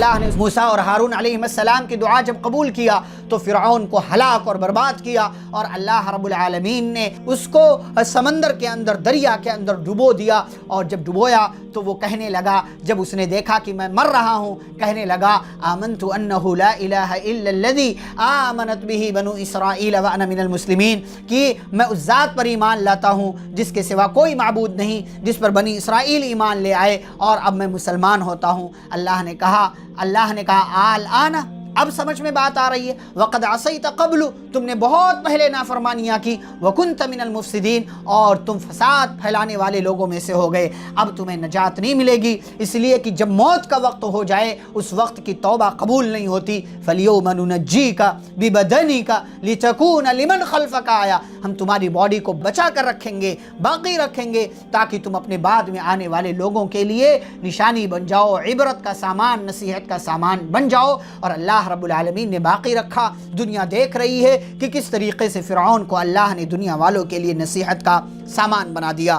اللہ نے موسیٰ اور ہارون علیہ السلام کی دعا جب قبول کیا تو فرعون کو ہلاک اور برباد کیا، اور اللہ رب العالمین نے اس کو سمندر کے اندر، دریا کے اندر ڈبو دیا، اور جب ڈبویا تو وہ کہنے لگا، جب اس نے دیکھا کہ میں مر رہا ہوں، کہنے لگا آمنت انہ لا الہ الا الذی آمنت بہ بنو اسرائیل وانا من المسلمین، کہ میں اس ذات پر ایمان لاتا ہوں جس کے سوا کوئی معبود نہیں، جس پر بنی اسرائیل ایمان لے آئے، اور اب میں مسلمان ہوتا ہوں۔ اللہ نے کہا الآن اب سمجھ میں بات آ رہی ہے، وقد عصیت قبل، تم نے بہت پہلے نافرمانیاں کی، وکنت من المفسدین، اور تم فساد پھیلانے والے لوگوں میں سے ہو گئے، اب تمہیں نجات نہیں ملے گی، اس لیے کہ جب موت کا وقت ہو جائے اس وقت کی توبہ قبول نہیں ہوتی۔ فَالْيَوْمَ نُنَجِّيكَ بِبَدَنِكَ لِتَكُونَ لِمَنْ خَلْفَكَ آیا، ہم تمہاری باڈی کو بچا کر رکھیں گے، باقی رکھیں گے، تاکہ تم اپنے بعد میں آنے والے لوگوں کے لیے نشانی بن جاؤ، عبرت کا سامان، نصیحت کا سامان بن جاؤ۔ اور اللہ رب العالمین نے باقی رکھا۔ دنیا دیکھ رہی ہے کہ کس طریقے سے فرعون کو اللہ نے دنیا والوں کے لیے نصیحت کا سامان بنا دیا۔